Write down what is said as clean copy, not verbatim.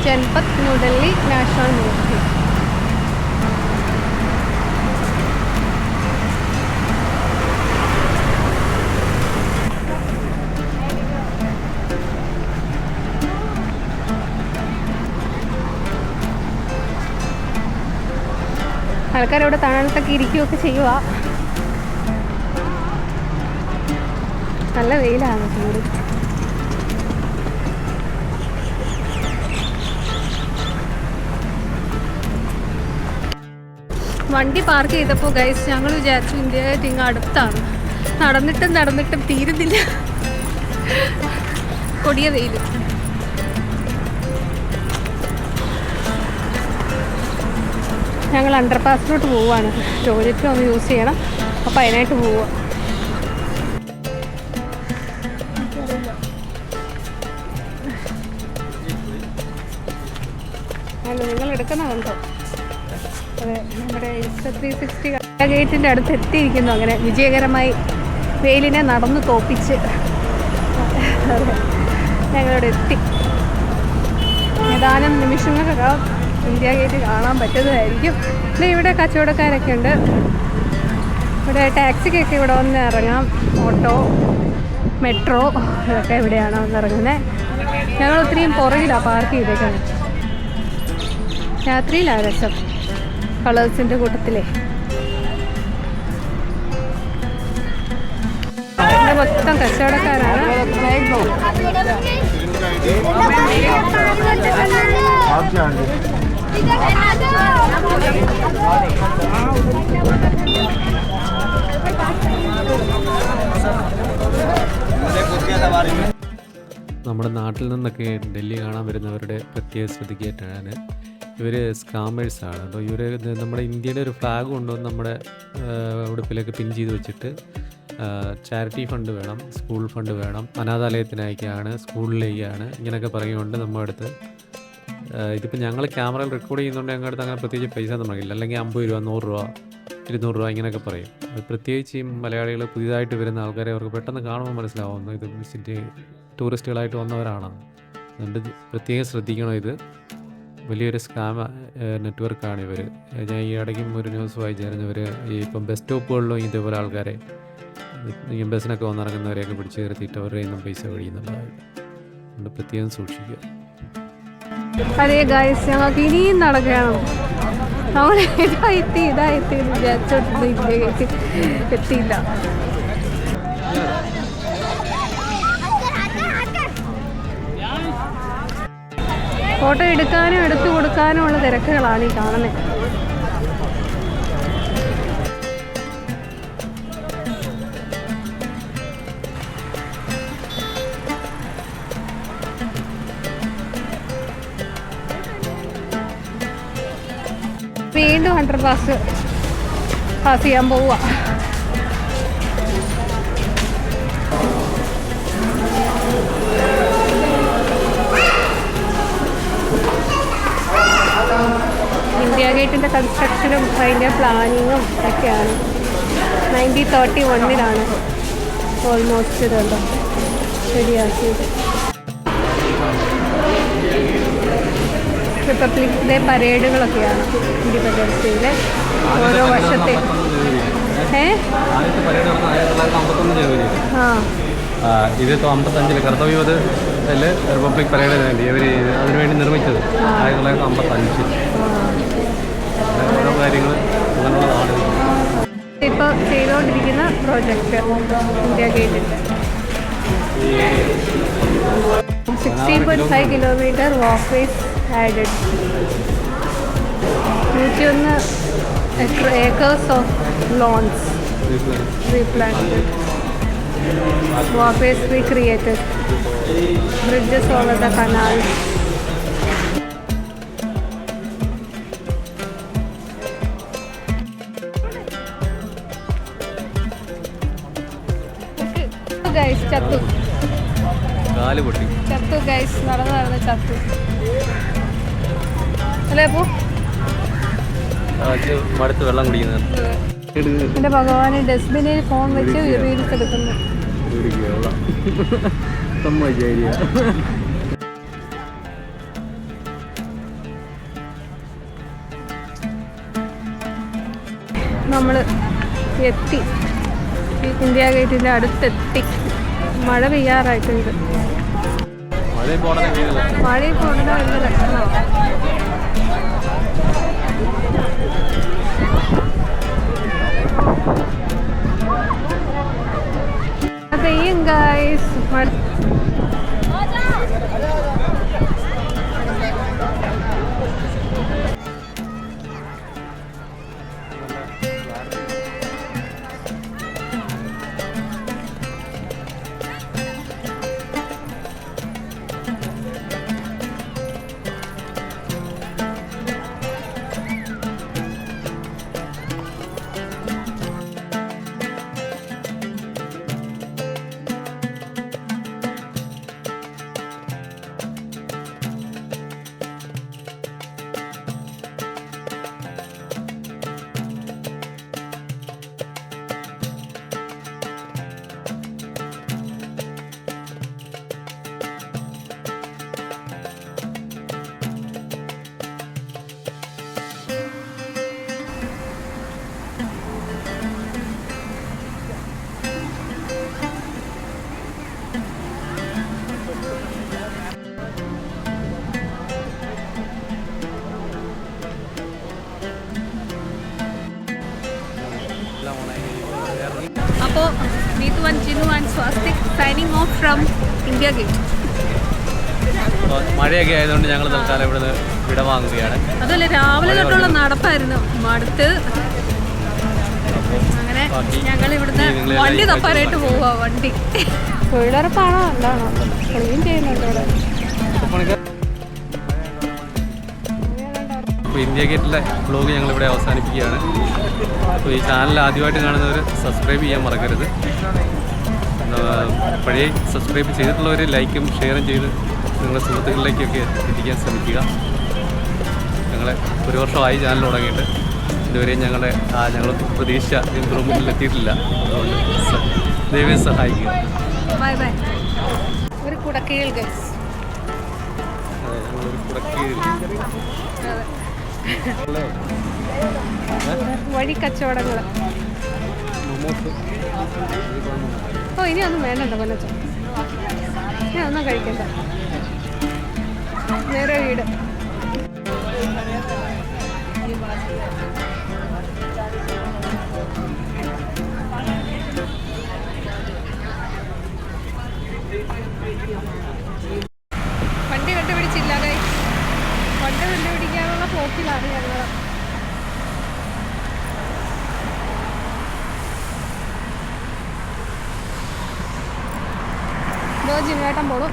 Janpath New Delhi national museum. ആൾക്കാരവിടെ തണലത്തൊക്കെ ഇരിക്കുകയൊക്കെ ചെയ്യുക. നല്ല വെയിലാണ് ചൂട്. വണ്ടി പാർക്ക് ചെയ്തപ്പോൾ ഗൈസ് ഞങ്ങൾ വിചാരിച്ചു ഇന്ത്യ ഗേറ്റ് ഇങ്ങ് അടുത്താണ്. നടന്നിട്ടും തീരുന്നില്ല. കൊടിയ വെയിൽ. ഞങ്ങൾ അണ്ടർപാസിലോട്ട് പോവുകയാണ്. ടോയ്ലറ്റ് ഒന്ന് യൂസ് ചെയ്യണം. അപ്പോൾ അതിനായിട്ട് പോവുക. അല്ല, നിങ്ങൾ എടുക്കുന്നതുണ്ടോ? അതെ, നമ്മുടെ Insta360 ഗേറ്റിൻ്റെ അടുത്ത് എത്തിയിരിക്കുന്നു. അങ്ങനെ വിജയകരമായി വെയിലിനെ നടന്ന് തോപ്പിച്ച് ഞങ്ങളിവിടെ എത്തി. ഏതാനും നിമിഷങ്ങൾക്കൊക്കെ ഇന്ത്യ ഗേറ്റ് കാണാൻ പറ്റുന്നതായിരിക്കും. പിന്നെ ഇവിടെ കച്ചവടക്കാരൊക്കെ ഉണ്ട്. ഇവിടെ ടാക്സിക്കൊക്കെ ഇവിടെ വന്ന് ഇറങ്ങാം. ഓട്ടോ, മെട്രോ ഇതൊക്കെ ഇവിടെയാണ് വന്നിറങ്ങുന്നത്. ഞങ്ങൾ ഒത്തിരിയും പുറകിലാണ് പാർക്ക് ചെയ്തേക്കുന്നത്. രാത്രിയിലാണ് രസം. കളേഴ്സിൻ്റെ കൂട്ടത്തിലേ ഇവിടെ മൊത്തം കച്ചവടക്കാരാണ്. നമ്മുടെ നാട്ടിൽ നിന്നൊക്കെ ഡൽഹി കാണാൻ വരുന്നവരുടെ പ്രത്യേക ശ്രദ്ധിക്കേറ്റാണ് ഇവർ സ്കാമേഴ്സാണ്. അപ്പോൾ ഇവർ നമ്മുടെ ഇന്ത്യയുടെ ഒരു ഫ്ലാഗ് കൊണ്ടുവന്ന് നമ്മുടെ ഉടുപ്പിലൊക്കെ പിൻ ചെയ്ത് വെച്ചിട്ട് ചാരിറ്റി ഫണ്ട് വേണം, സ്കൂൾ ഫണ്ട് വേണം, അനാഥാലയത്തിനയക്കാണ്, സ്കൂളിലേക്കാണ്, ഇങ്ങനെയൊക്കെ പറയുകൊണ്ട് നമ്മുടെ അടുത്ത് ഇതിപ്പോൾ ഞങ്ങൾ ക്യാമറയിൽ റെക്കോർഡ് ചെയ്യുന്നതുകൊണ്ട് ഞങ്ങളുടെ അടുത്ത് അങ്ങനെ പ്രത്യേകിച്ച് പൈസ നമുക്കില്ല. അല്ലെങ്കിൽ 50 രൂപ, 100 രൂപ, 200 രൂപ ഇങ്ങനെയൊക്കെ പറയും. അത് പ്രത്യേകിച്ച് ഈ മലയാളികൾ പുതിയതായിട്ട് വരുന്ന ആൾക്കാരെ അവർക്ക് പെട്ടെന്ന് കാണുമ്പോൾ മനസ്സിലാവുന്നു ഇത് വിസിറ്റ് ടൂറിസ്റ്റുകളായിട്ട് വന്നവരാണെന്ന്. അതുകൊണ്ട് പ്രത്യേകം ശ്രദ്ധിക്കണം. ഇത് വലിയൊരു സ്കാം നെറ്റ്വർക്കാണ് ഇവർ. ഞാൻ ഈ ഇടയ്ക്കും ഒരു ന്യൂസ് വായിച്ചായിരുന്നു. ഇവർ ഈ ഇപ്പം ബസ് സ്റ്റോപ്പുകളിലും ഇതേപോലെ ആൾക്കാരെ ബസ്സിനൊക്കെ വന്നിറങ്ങുന്നവരെയൊക്കെ പിടിച്ച് നിർത്തിയിട്ട് അവരുടെ നിന്നും പൈസ കഴിയുന്നുണ്ടാവും. അതുകൊണ്ട് പ്രത്യേകം സൂക്ഷിക്കുക. അതെ ഗൈസ്, ഞങ്ങൾക്ക് ഇനിയും നടക്കണം. നമ്മൾ ഇതായെത്തി വിചാരിച്ചോട്ട് ഇന്ത്യയിലേക്ക് എത്തിയില്ല. ഫോട്ടോ എടുക്കാനും എടുത്തു കൊടുക്കാനും ഉള്ള തിരക്കുകളാണ് ഈ കാണുന്നത്. വീണ്ടും അണ്ടർപാസ് പാസ് ചെയ്യാൻ പോവുക. ഇന്ത്യ ഗേറ്റിൻ്റെ കൺസ്ട്രക്ഷനും അതിൻ്റെ പ്ലാനിങ്ങും ഒക്കെയാണ് 1931 ഓൾമോസ്റ്റ് ഇതുണ്ടോ ശരിയാക്കിയത്. റിപ്പബ്ലിക് ഡേ പരേഡുകളൊക്കെയാണ് ഇൻഡിപെൻഡൻസ് ഡേയിലെ ഓരോ വർഷത്തെ. ഇത് 55 കർത്തവ്യവധ റിപ്പബ്ലിക് പരേഡ് ഇവർ അതിനുവേണ്ടി നിർമ്മിച്ചത് 1955. ഓരോ കാര്യങ്ങൾ അങ്ങനെയുള്ളതാണ് ഇപ്പോൾ ചെയ്തുകൊണ്ടിരിക്കുന്ന പ്രോജക്റ്റ് ഇന്ത്യ ഗേറ്റിൻ്റെ. 16.5 kilometre walkways added. 101 acres of lawns replanted. Walkways recreated. Bridges over the canals. Guys, ചത്തു. കാല് പൊട്ടി. ചത്തു ഗൈസ്, നടന്ന് ചത്തു. അല്ലേ പോ മടുത്ത് വെള്ളം കുടിക്കുന്നത്. എൻ്റെ ഭഗവാന് ഡസ്റ്റ്ബിനിൽ ഫോൺ വെച്ച് റീൽസ് എടുക്കുന്നു. നമ്മൾ എത്തി, ഇന്ത്യ ഗേറ്റിൻ്റെ അടുത്തെത്തി. മഴ പെയ്യാറായിട്ടുണ്ട്. മഴ ഇപ്പോൾ ഉടനെ വരുന്ന ലക്ഷണമാണ്. പെയ്യും ഗൈസ്. അപ്പോൾ Neethu and Jinu and Swastik signing off from India gate. മഴയൊക്കെ ആയതുകൊണ്ട് ഞങ്ങൾ തൽക്കാലം ഇവിടുന്ന് വിടവാങ്ങുകയാണ്. അതല്ല, രാവിലെ തൊട്ടുള്ള നടപ്പായിരുന്നു, മടുത്ത്. അങ്ങനെ ഞങ്ങൾ ഇവിടുന്ന് വണ്ടി തപ്പാനായിട്ട് പോവുക. വണ്ടി തൊഴിലുറപ്പാണോ എന്താണോ ക്ലീൻ ചെയ്യുന്നുണ്ട് ഇവിടെ. അപ്പോൾ ഇന്ത്യ ഗേറ്റിലെ വ്ലോഗ് ഞങ്ങളിവിടെ അവസാനിപ്പിക്കുകയാണ്. അപ്പോൾ ഈ ചാനൽ ആദ്യമായിട്ട് കാണുന്നവർ സബ്സ്ക്രൈബ് ചെയ്യാൻ മറക്കരുത്. പഴയ സബ്സ്ക്രൈബ് ചെയ്തിട്ടുള്ളവർ ലൈക്കും ഷെയറും ചെയ്ത് നിങ്ങളുടെ സുഹൃത്തുക്കളിലേക്കൊക്കെ എത്തിക്കാൻ ശ്രമിക്കുക. ഞങ്ങളെ 1 വർഷമായി ചാനൽ തുടങ്ങിയിട്ട് ഇതുവരെയും ഞങ്ങൾ പ്രതീക്ഷ ഇമ്പ്രൂവ്മെൻറ്റിൽ എത്തിയിട്ടില്ല. അതുകൊണ്ട് ദയവായി സഹായിക്കുക. Bye bye. ഒരു കുടക്കീഴിൽ ഗൈസ്. അതെ, ഞങ്ങളൊരു കുടക്കീഴിൽ വഴി കച്ചവടങ്ങൾ. ഓ, ഇനി ഒന്നും വേണ്ടല്ലോ കൊല്ലച്ച, ഇനി ഒന്നും കഴിക്കണ്ട, നേരെ വീട്. വണ്ടി കണ്ടുപിടിച്ചില്ല ഗൈസ്. വണ്ടി കണ്ടുപിടിക്കാനുള്ള പോക്കിലാണ് ഞങ്ങൾ. ജിനേട്ടൻ പോളും